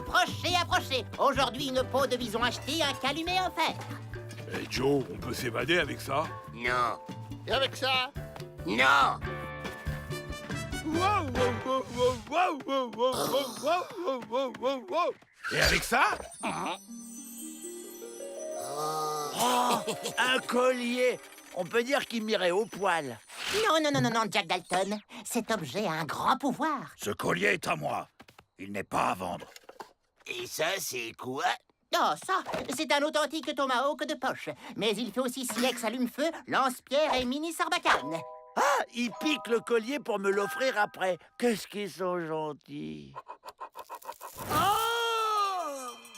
Approchez, approchez. Aujourd'hui, une peau de bison achetée, un calumet offert. Eh Joe, on peut s'évader avec ça? Non. Et avec ça? Non. Et avec ça? Un collier. On peut dire qu'il m'irait au poil. Non, Jack Dalton. Cet objet a un grand pouvoir. Ce collier est à moi. Il n'est pas à vendre. Et ça, c'est quoi? Oh, ça, c'est un authentique tomahawk de poche. Mais il fait aussi silex allume-feu, lance-pierre et mini sarbacane. Ah, il pique le collier pour me l'offrir après. Qu'est-ce qu'ils sont gentils.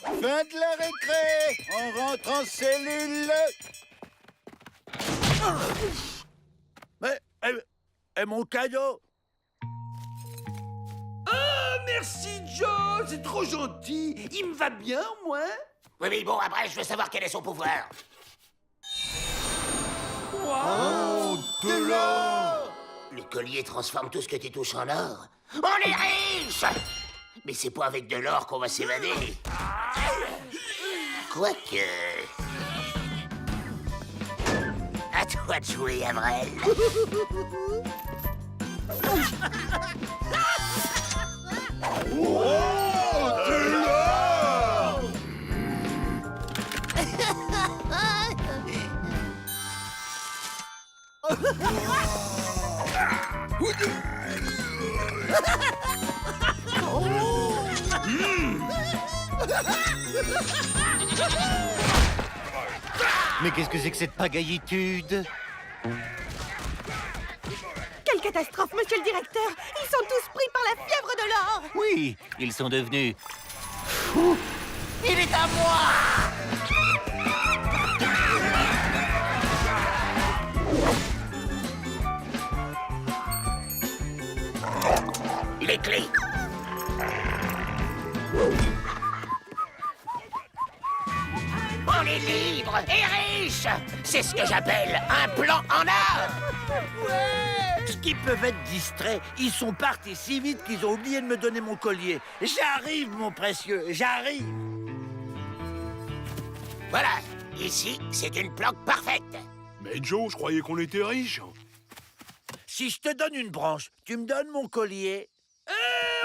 Fin de la récré. On rentre en cellule. Et mon cadeau? Ah, merci, Joe. C'est trop gentil. Il me va bien, moi. Oui, mais bon, après, je veux savoir quel est son pouvoir. Oh, de l'or. Le collier transforme tout ce que tu touches en or. On est riche! Mais c'est pas avec de l'or qu'on va s'évader. Quoique... À toi de jouer, Avril. Mais qu'est-ce que c'est que cette pagaillitude? Quelle catastrophe, monsieur le directeur! Ils sont tous pris par la fièvre de l'or! Oui, ils sont devenus... Il est à moi! Les clés. On est libre et riche. C'est ce que j'appelle un plan en or. Est-ce qu'ils peuvent être distraits? Ils sont partis si vite qu'ils ont oublié de me donner mon collier. J'arrive, mon précieux, j'arrive. Voilà, ici, c'est une planque parfaite. Mais Joe, je croyais qu'on était riches. Si je te donne une branche, tu me donnes mon collier?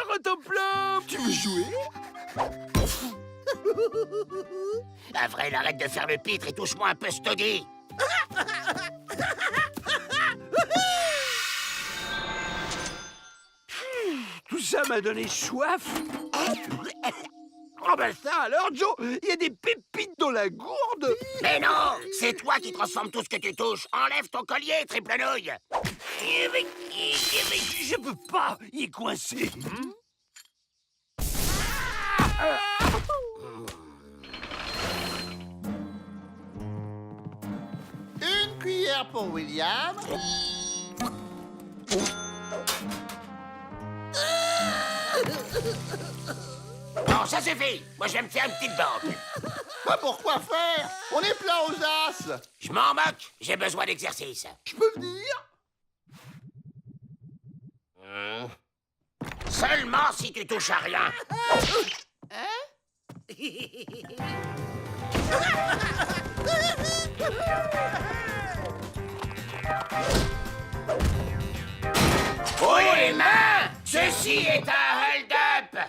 Rotoplan, tu veux jouer? Avril, arrête de faire le pitre et touche-moi un peu ce taudis. Tout ça m'a donné soif. Oh ben ça alors, Joe, il y a des pépites dans la gourde. Mais non, c'est toi qui transformes tout ce que tu touches. Enlève ton collier, triple nouille. Je peux pas, il est coincé. Une cuillère pour William. Bon, ça suffit. Moi, je vais me faire une petite banque. Pas pourquoi faire? On est plein aux as. Je m'en moque. J'ai besoin d'exercice. Je peux venir? Seulement si tu touches à rien. Oh les mains! Ceci est un hold-up!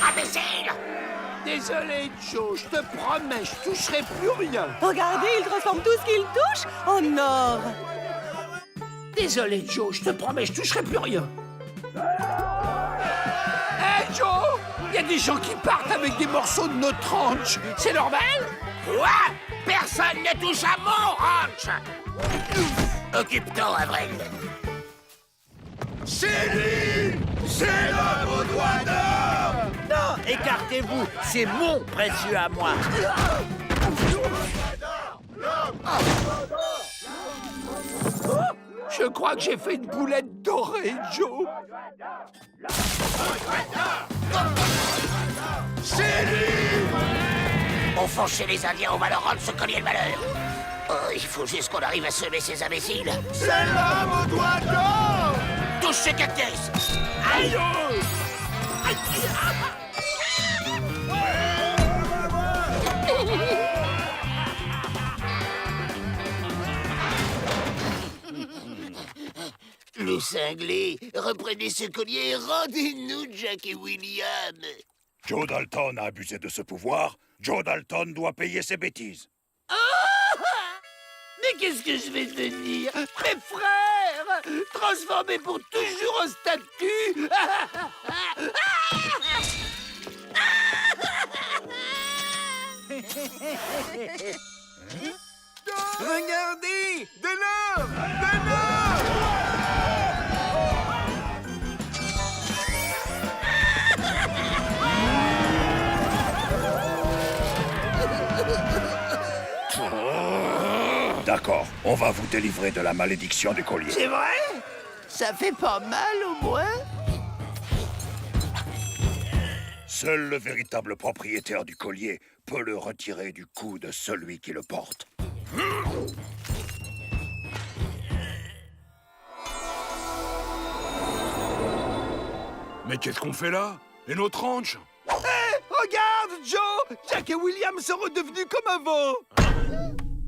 Imbécile! Désolé, Joe, je te promets, je toucherai plus rien. Regardez, il transforme tout ce qu'il touche en or! Désolé, Joe, je te promets, je toucherai plus rien. Hé, Joe! Il y a des gens qui partent avec des morceaux de notre ranch. C'est normal? Quoi? Personne ne touche à mon ranch! Occupe-toi, Avril. C'est lui! C'est l'homme au doigt d'or! Non, écartez-vous, c'est mon précieux à moi. Je crois que j'ai fait une boulette dorée, Joe. C'est lui! On fonce chez les Indiens, on va leur rendre ce collier de malheur. Oh, il faut juste qu'on arrive à semer ces imbéciles. C'est l'homme au doigt d'or! Touche ce cactus! Aïe! cinglés, reprenez ce collier et rendez-nous Jack et William. Joe Dalton a abusé de ce pouvoir. Joe Dalton doit payer ses bêtises. Mais qu'est-ce que je vais devenir? Mes frères, transformés pour toujours en statue. Regardez! De l'or! De l'or! D'accord, on va vous délivrer de la malédiction du collier. C'est vrai? Ça fait pas mal au moins? Seul le véritable propriétaire du collier peut le retirer du cou de celui qui le porte. Mais qu'est-ce qu'on fait là? Et notre ranch? Regarde, Joe! Jack et William sont redevenus comme avant!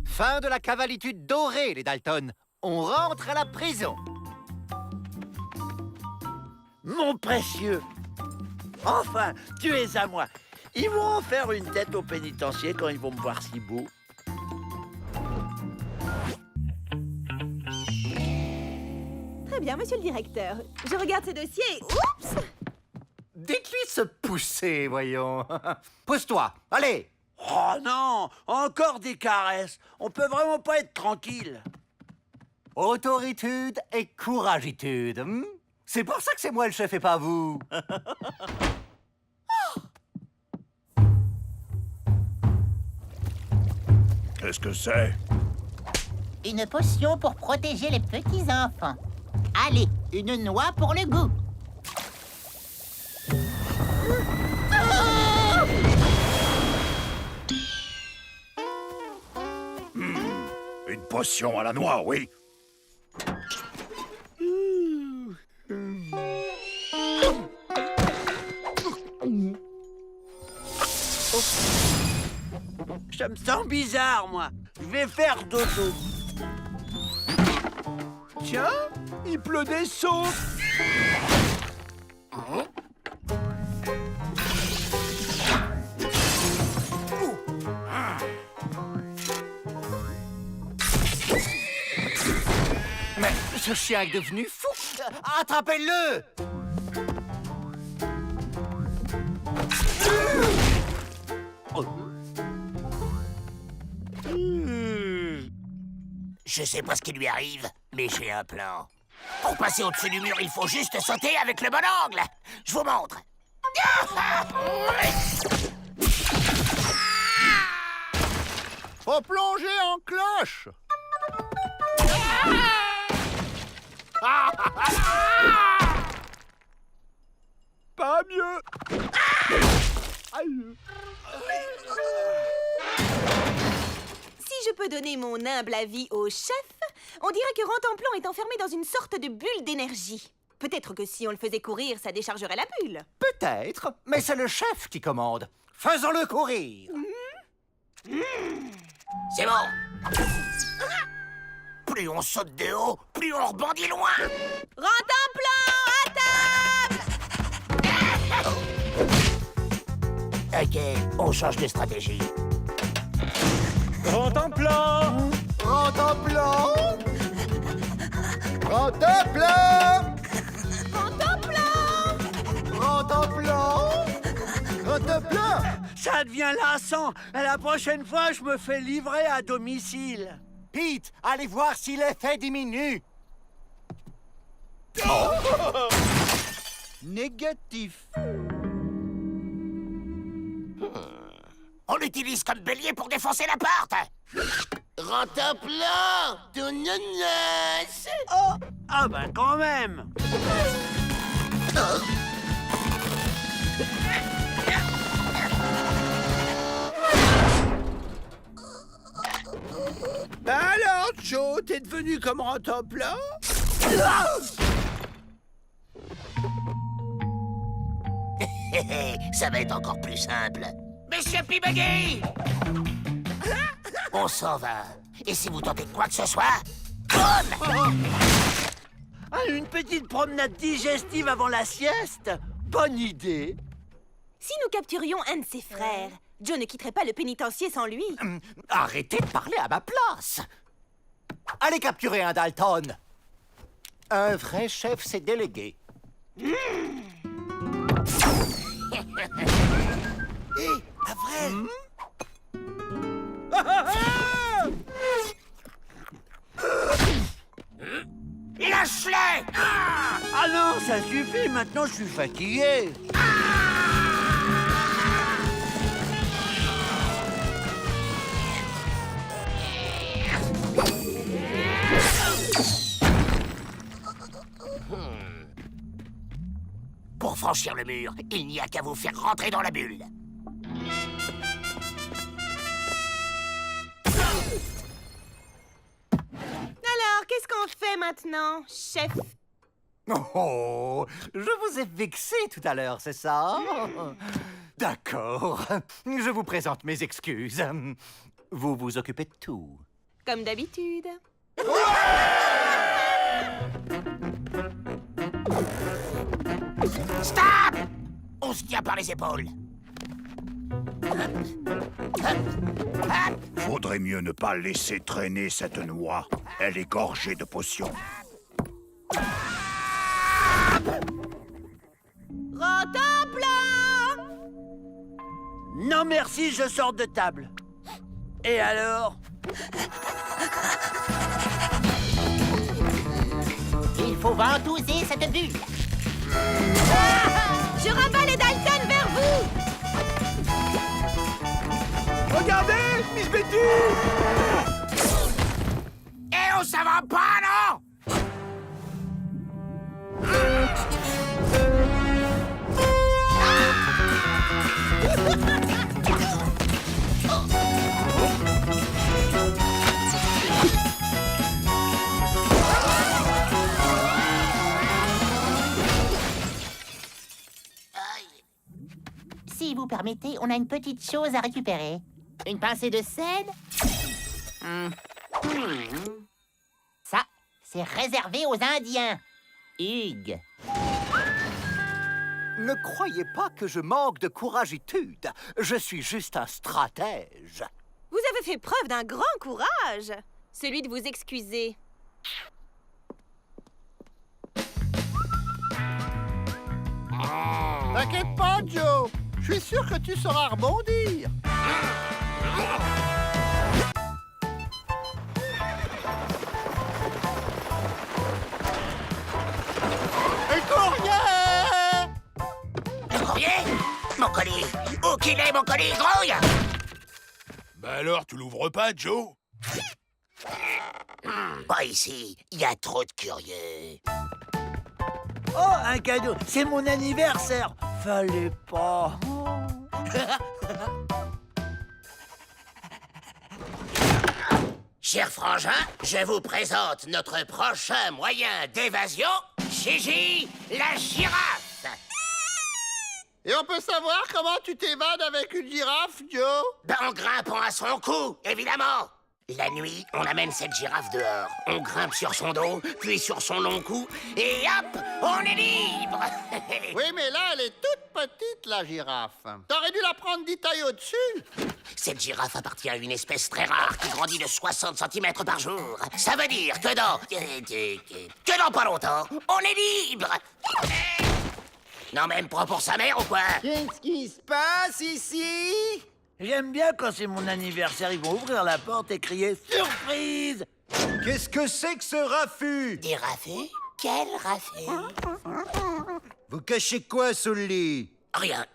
Fin de la cavalitude dorée, les Dalton. On rentre à la prison. Mon précieux! Enfin, tu es à moi. Ils vont en faire une tête au pénitencier quand ils vont me voir si beau. Très bien, monsieur le directeur. Je regarde ce dossier et... Oups! Dites-lui se pousser, voyons. Pousse-toi, allez. Oh non! Encore des caresses! On peut vraiment pas être tranquille. Autoritude et couragitude. C'est pour ça que c'est moi le chef et pas vous. Qu'est-ce que c'est? Une potion pour protéger les petits-enfants. Allez, une noix pour le goût. Une potion à la noix, oui. Je me sens bizarre, moi. Je vais faire dodo. Tiens, il pleut des sauts. Mais ce chien est devenu fou. Attrapez-le. Je sais pas ce qui lui arrive, mais j'ai un plan. Pour passer au-dessus du mur, il faut juste sauter avec le bon angle. Je vous montre. Faut plonger en cloche. Pas mieux. Si je peux donner mon humble avis au chef, on dirait que Rantanplan est enfermé dans une sorte de bulle d'énergie. Peut-être que si on le faisait courir, ça déchargerait la bulle. Peut-être, mais c'est le chef qui commande. Faisons-le courir. C'est bon. Plus on saute de haut, plus on rebondit loin. Rantanplan, à table! Ok, on change de stratégie. Rantanplan! Rantanplan! Rantanplan! Rantanplan! Rantanplan! Ça devient lassant. La prochaine fois, je me fais livrer à domicile. Pete, allez voir si l'effet diminue. Négatif. On l'utilise comme bélier pour défoncer la porte. Rantanplan, ton ananas. Oh! Ah ben quand même. Ben alors, Joe, t'es devenu comme Rantanplan? Ça va être encore plus simple. Monsieur Pibagay! On s'en va. Et si vous tentez quoi que ce soit, boum! Ah, une petite promenade digestive avant la sieste? Bonne idée. Si nous capturions un de ses frères, Joe ne quitterait pas le pénitencier sans lui. Arrêtez de parler à ma place. Allez capturer un Dalton. Un vrai chef s'est délégué. Avril! Lâche-les! Ah non, ça suffit, maintenant je suis fatigué. Pour franchir le mur, il n'y a qu'à vous faire rentrer dans la bulle. Alors, qu'est-ce qu'on fait maintenant, chef? Oh, je vous ai vexé tout à l'heure, c'est ça? D'accord. Je vous présente mes excuses. Vous vous occupez de tout. Comme d'habitude. Stop! On se tient par les épaules. Vaudrait mieux ne pas laisser traîner cette noix. Elle est gorgée de potions. Rentre en plan! Non merci, je sors de table. Et alors? Il faut ventouser cette bulle. Je rabats les Dalton vers vous! Regardez, Miss Betty! Eh oh, ça va pas, non? Si vous permettez, on a une petite chose à récupérer. Une pincée de sel. Ça, c'est réservé aux Indiens. Hugues. Ne croyez pas que je manque de couragitude. Je suis juste un stratège. Vous avez fait preuve d'un grand courage. Celui de vous excuser. T'inquiète pas, Joe. Je suis sûr que tu sauras rebondir. Un courrier! Le courrier? Mon colis! Où qu'il est, mon colis, grouille? Bah alors, tu l'ouvres pas, Joe? Pas ici, il y a trop de curieux. Oh, un cadeau. C'est mon anniversaire. Fallait pas. Cher frangin, je vous présente notre prochain moyen d'évasion, Gigi, la girafe. Et on peut savoir comment tu t'évades avec une girafe, Joe? Ben, en grimpant à son cou, évidemment. La nuit, on amène cette girafe dehors. On grimpe sur son dos, puis sur son long cou, et hop, on est libre. Oui, mais là, elle est toute petite, la girafe. T'aurais dû la prendre 10 tailles au-dessus. Cette girafe appartient à une espèce très rare qui grandit de 60 cm par jour. Ça veut dire que dans pas longtemps, on est libre. Non, même pas pour sa mère ou quoi? Qu'est-ce qui se passe ici? J'aime bien quand c'est mon anniversaire, ils vont ouvrir la porte et crier « Surprise !» Qu'est-ce que c'est que ce raffut? Des raffus? Quel raffut? Vous cachez quoi sous le lit? Rien.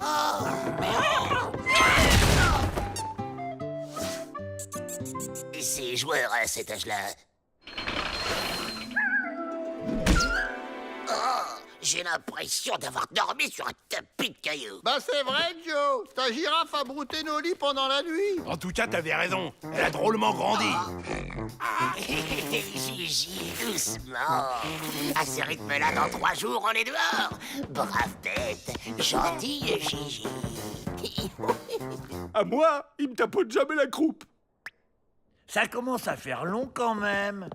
Oh, merde. C'est joueur à cet âge-là. J'ai l'impression d'avoir dormi sur un tapis de cailloux. Bah c'est vrai, Joe. Ta girafe a brouté nos lits pendant la nuit. En tout cas, t'avais raison. Elle a drôlement grandi. Gigi, doucement. À ce rythme-là, dans 3 jours, on est dehors. Brave bête, gentille Gigi. À moi, il me tapote jamais la croupe. Ça commence à faire long quand même.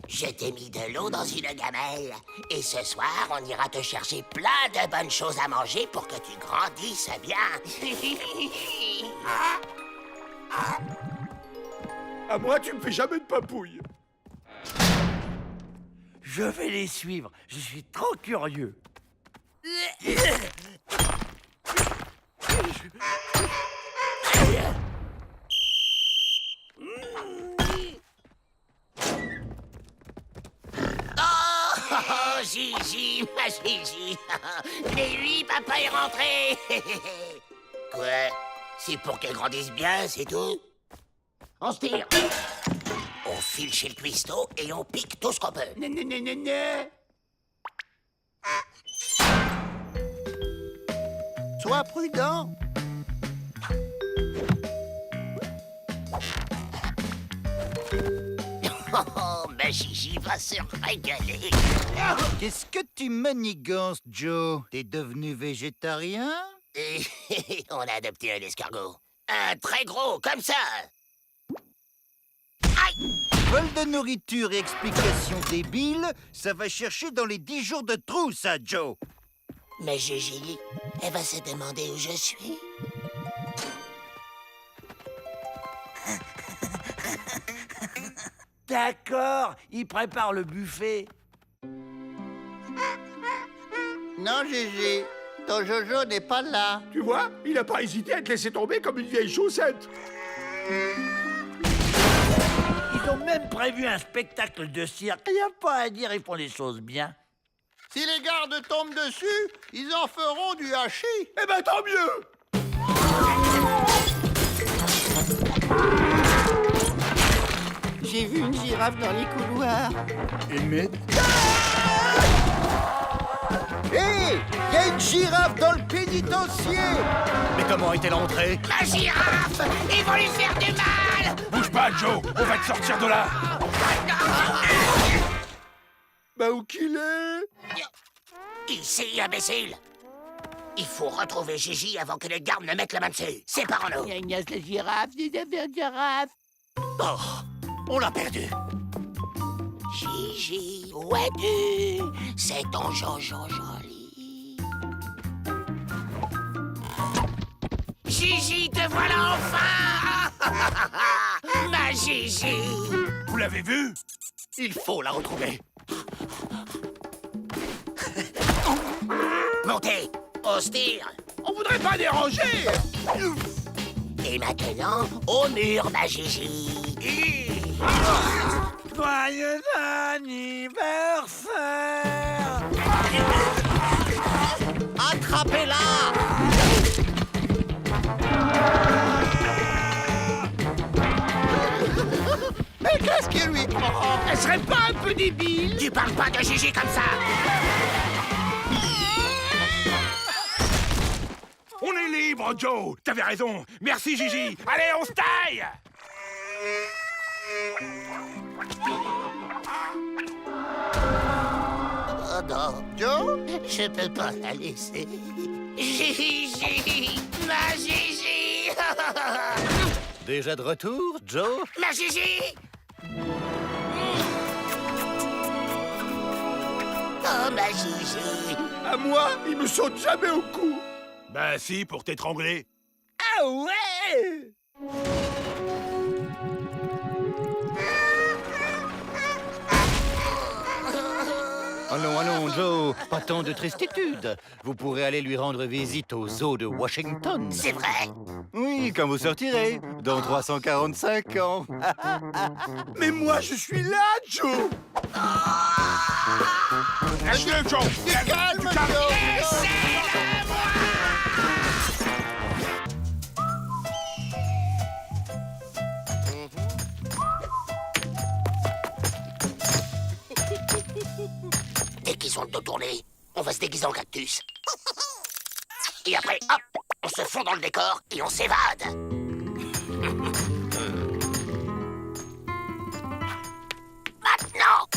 Je t'ai mis de l'eau dans une gamelle. Et ce soir, on ira te chercher plein de bonnes choses à manger pour que tu grandisses bien. À moi, tu me fais jamais de papouille. Je vais les suivre. Je suis trop curieux. Oh, Gigi, ma Gigi. Mais oui, papa est rentré. Quoi? C'est pour qu'elle grandisse bien, c'est tout? On se tire. On file chez le cuistot et on pique tout ce qu'on peut. Sois prudent. Oh, ma Gigi va se régaler. Qu'est-ce que tu manigances, Joe? T'es devenu végétarien? Et on a adopté un escargot. Un très gros, comme ça. Aïe! Vol de nourriture et explications débiles, ça va chercher dans les 10 jours de trou, ça, Joe. Mais Gigi, elle va se demander où je suis. D'accord, il prépare le buffet. Non, Gigi, ton Jojo n'est pas là. Tu vois, il a pas hésité à te laisser tomber comme une vieille chaussette. Ils ont même prévu un spectacle de cirque. Il n'y a pas à dire, ils font les choses bien. Si les gardes tombent dessus, ils en feront du hachis. Eh ben, tant mieux. J'ai vu une girafe dans les couloirs. Emmett. Hé, il y a une girafe dans le pénitencier. Mais comment est-elle entrée? La girafe! Ils vont lui faire du mal! Bouge pas, Joe. On va te sortir de là. Bah, où qu'il est? Ici, imbécile! Il faut retrouver Gigi avant que les gardes ne mettent la main dessus. Séparons-nous. Ignace la girafe, des affaires de girafe. Oh, on l'a perdu. Gigi, où es-tu? C'est ton Jojo joli. Gigi, te voilà enfin! Ma Gigi! Vous l'avez vu? Il faut la retrouver. Montez! Au tire! On voudrait pas déranger. Et maintenant, au mur, ma Gigi! Joyeux anniversaire! Attrapez-la! Mais qu'est-ce qui lui prend? Elle serait pas un peu débile? Tu parles pas de Gigi comme ça! On est libre, Joe. T'avais raison. Merci, Gigi. Allez, on se taille. Oh non, Joe? je peux pas la laisser. Gigi! Ma Gigi! Déjà de retour, Joe? Ma Gigi! Oh, ma Gigi! À moi, il me saute jamais au cou. Bah si, pour t'étrangler. Ah ouais! Allons, allons, Joe, pas tant de tristitude. Vous pourrez aller lui rendre visite au zoo de Washington. C'est vrai? Oui, quand vous sortirez, dans 345 ans. Mais moi, je suis là, Joe. Restez, Joe. Calme, Joe. Dès qu'ils ont le dos tourné, on va se déguiser en cactus. Et après, hop, on se fond dans le décor et on s'évade. Maintenant!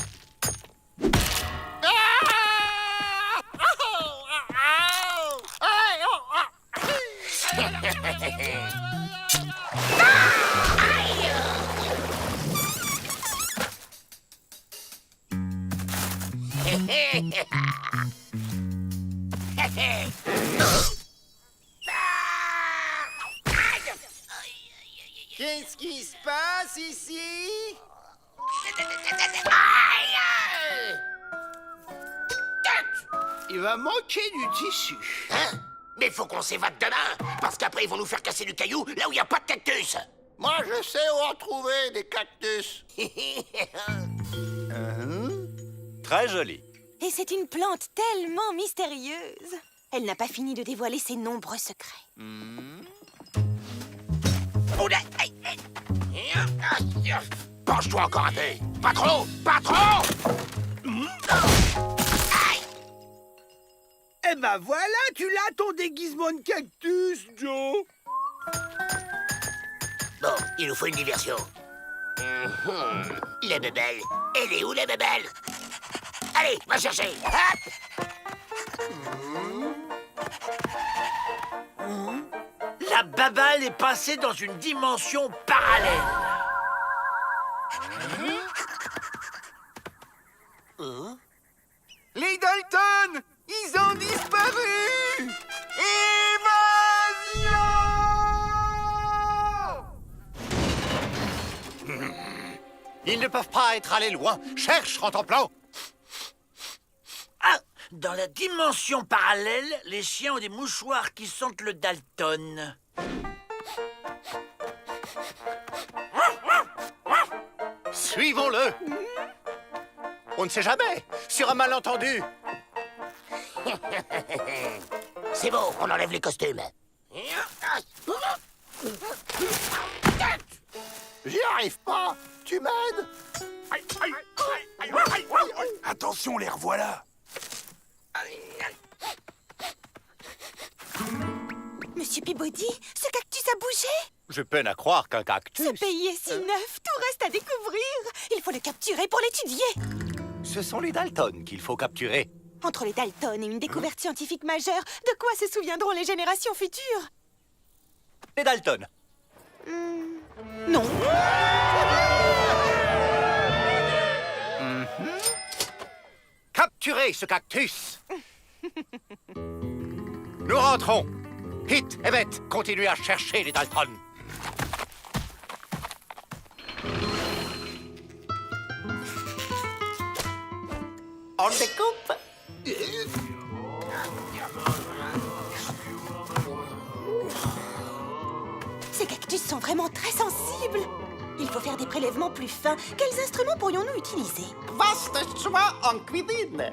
Qu'est-ce qui se passe ici? Il va manquer du tissu. Hein? Mais faut qu'on s'évade demain, parce qu'après ils vont nous faire casser du caillou là où il n'y a pas de cactus. Moi, je sais où en trouver des cactus. Très joli. Et c'est une plante tellement mystérieuse. Elle n'a pas fini de dévoiler ses nombreux secrets. Oh là, aïe, aïe. Penche-toi encore un peu. Pas trop, pas trop. Eh ben voilà, tu l'as ton déguisement de cactus, Joe. Bon, il nous faut une diversion. La bebelle. Elle est où, la bebelle? Allez, va chercher. Hop. La babale est passée dans une dimension parallèle. Les Dalton, ils ont disparu. Évasion! Ils ne peuvent pas être allés loin. Cherche, Rantanplan. Ah, dans la dimension parallèle, les chiens ont des mouchoirs qui sentent le Dalton. Suivons-le. On ne sait jamais. Sur un malentendu. C'est bon, on enlève les costumes. J'y arrive pas. Tu m'aides? Attention, les revoilà. Monsieur Peabody, ce cactus a bougé. Je peine à croire qu'un cactus... Ce pays est si neuf, tout reste à découvrir. Il faut le capturer pour l'étudier. Ce sont les Dalton qu'il faut capturer. Entre les Dalton et une découverte scientifique majeure, de quoi se souviendront les générations futures? Les Dalton. Non. Capturez ce cactus. Nous rentrons. Pete, Evette, continuez à chercher les Dalton. On découpe. Ces cactus sont vraiment très sensibles. Il faut faire des prélèvements plus fins. Quels instruments pourrions-nous utiliser? Vaste choix en cuisine.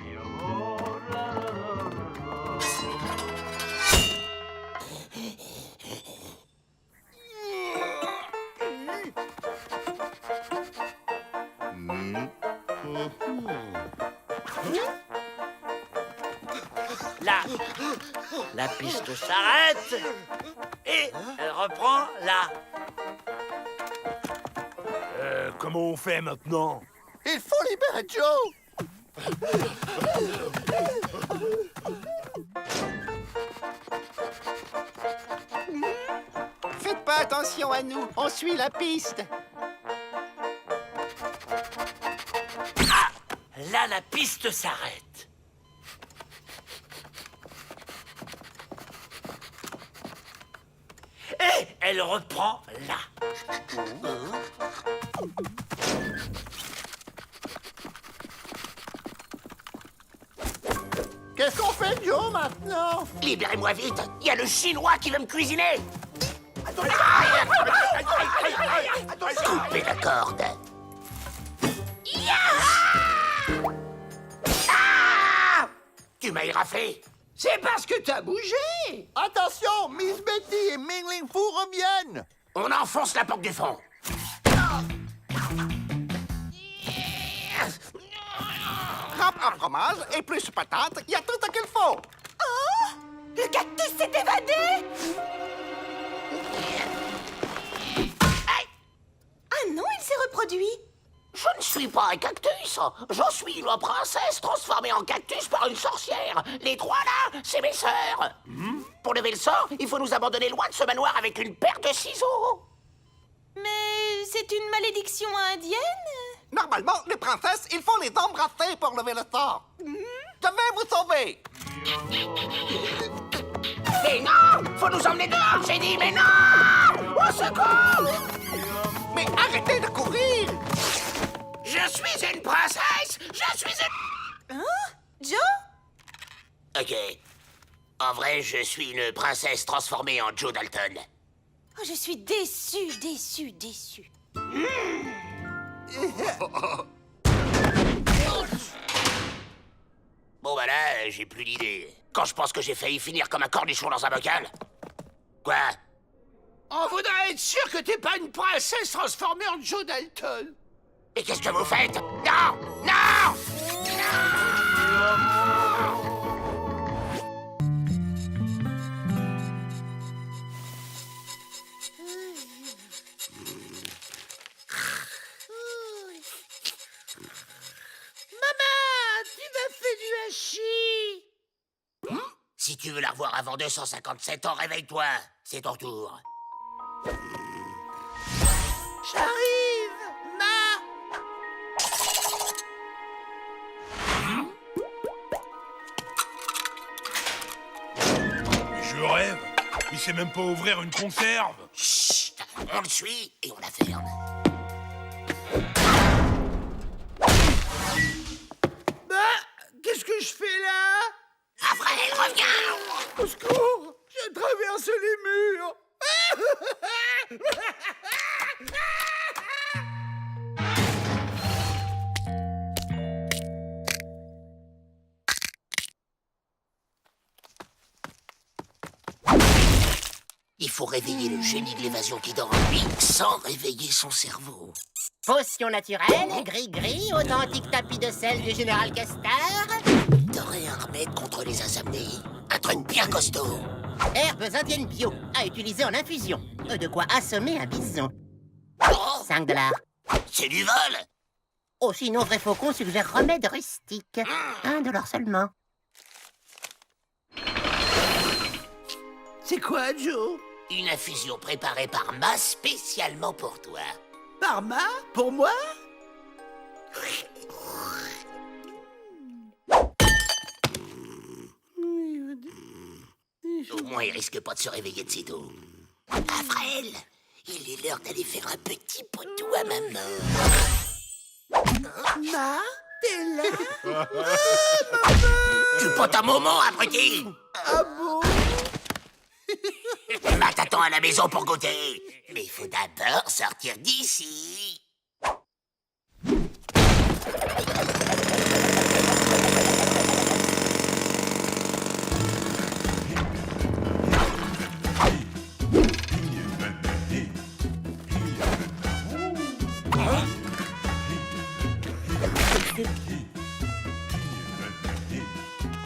La piste s'arrête et elle reprend là. Comment on fait maintenant? Il faut libérer Joe. Faites pas attention à nous, on suit la piste. Là, la piste s'arrête. Et elle reprend là. Qu'est-ce qu'on fait, Joe, maintenant? Libérez-moi vite, il y a le Chinois qui veut me cuisiner. Coupez la corde. Tu m'as éraflé. C'est parce que t'as bougé. Attention, Miss Betty et Mingling Fu reviennent. On enfonce la porte du fond. Râpe à fromage et plus patates, il y a tout ce qu'il faut. Oh! Le cactus s'est évadé! Ah non, il s'est reproduit. Je ne suis pas un cactus. Je suis la princesse transformée en cactus par une sorcière. Les trois là, c'est mes sœurs. Pour lever le sort, il faut nous abandonner loin de ce manoir avec une paire de ciseaux. Mais c'est une malédiction indienne? Normalement, les princesses, il faut les embrasser pour lever le sort. Je vais vous sauver. Mais non! Faut nous emmener dehors, j'ai dit, mais non! Au secours! Mais arrêtez de courir. Je suis une princesse! Je suis une... Joe? Ok. En vrai, je suis une princesse transformée en Joe Dalton. Oh, je suis déçue. Bon bah là, j'ai plus d'idée. Quand je pense que j'ai failli finir comme un cornichon dans un bocal. Quoi? On voudrait être sûr que t'es pas une princesse transformée en Joe Dalton. Et qu'est-ce que vous faites? Non! Non! Tu m'as fait du hachis. Si tu veux la revoir avant 257 ans, réveille-toi. C'est ton tour. J'arrive, Ma. Mais je rêve. Il sait même pas ouvrir une conserve. Chut! On le suit et on la ferme. Qu'est-ce que je fais là? Raphaël, reviens! Au secours! Je traverse les murs! Il faut réveiller le génie de l'évasion qui dort en lui sans réveiller son cerveau. Potion naturelle, gris-gris, authentique tapis de sel du général Castar. T'aurais un remède contre les insomnies? Un truc bien costaud. Herbes indiennes bio, à utiliser en infusion. De quoi assommer un bison. Oh, 5 $. c'est du vol! Oh, sinon, Vrai Faucon suggère remède rustique. 1 $ seulement. C'est quoi, Joe? Une infusion préparée par Ma spécialement pour toi. Par Ma? Pour moi? Au moins, il risque pas de se réveiller de sitôt. Raphaël, il est l'heure d'aller faire un petit potou à maman. Ma? T'es là? Tu potes un moment, abruti! Ah bon? Ma t'attend à la maison pour goûter. Mais il faut d'abord sortir d'ici.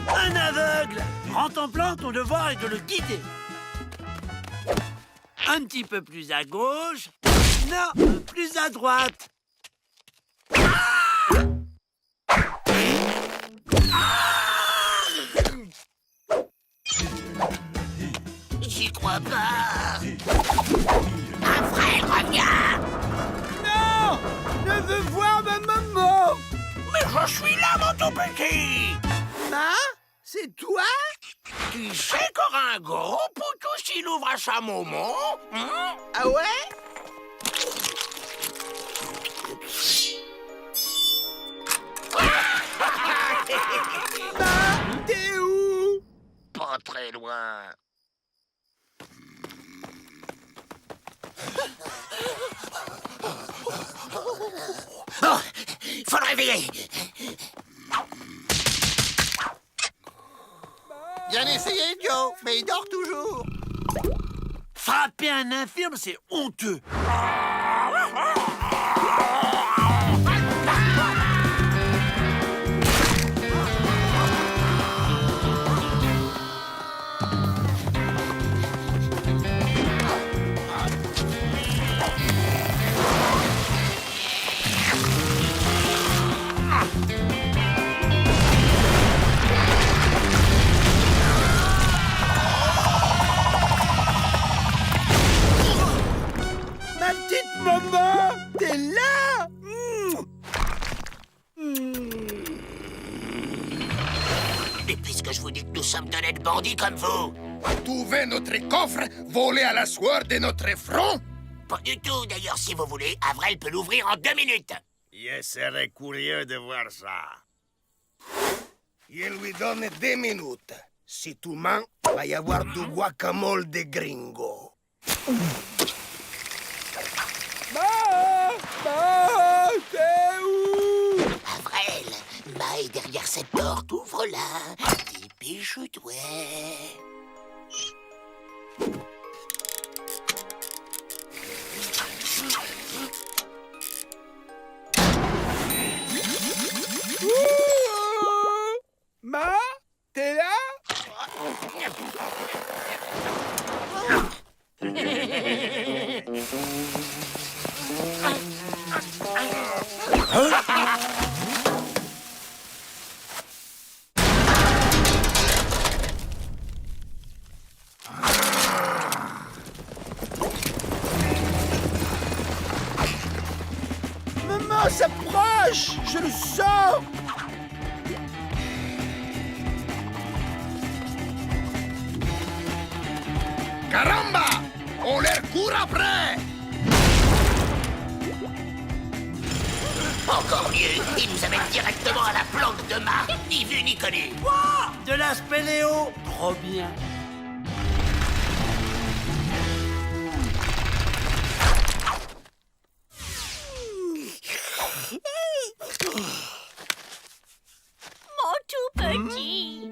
Un aveugle! Rentemplant, ton devoir est de le guider. Un petit peu plus à gauche. Non, plus à droite. J'y crois pas. Un frère, reviens! Non! Je veux voir ma maman! Mais je suis là, mon tout petit! Ma? C'est toi? Tu sais qu'aura un gros poutou s'il ouvre à sa maman? Hein? Ah ouais? Ma? T'es où? Pas très loin. Bon, faut le réveiller. Bien essayé, Joe, mais il dort toujours. Frapper un infirme, c'est honteux. Ma petite maman! T'es là? que je vous dis que nous sommes d'honnêtes bandits comme vous? Trouver notre coffre, voler à la sueur de notre front? Pas du tout, d'ailleurs, si vous voulez. Avril peut l'ouvrir en 2 minutes. Je serais curieux de voir ça. Je lui donne 2 minutes. Si tu mens, va y avoir du guacamole de gringo. Avril, Ma est derrière cette porte, ouvre-la. Dépêche-toi. Ma, t'es là? Maman s'approche! Je le sens! Caramba! On les court après! Encore mieux, il nous amène directement à la planque de Ma. Ni vu ni connu. De la spéléo. Trop bien. Mon tout petit.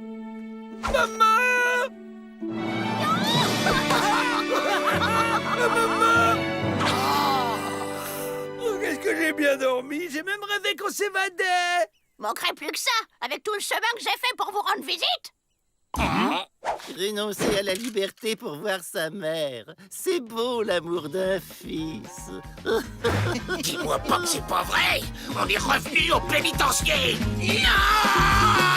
Oh, qu'est-ce que j'ai bien dormi! J'ai même rêvé qu'on s'évadait! Manquerait plus que ça, avec tout le chemin que j'ai fait pour vous rendre visite. Renoncer à la liberté pour voir sa mère. C'est beau l'amour d'un fils. Dis-moi pas que c'est pas vrai. On est revenu au pénitencier. Non!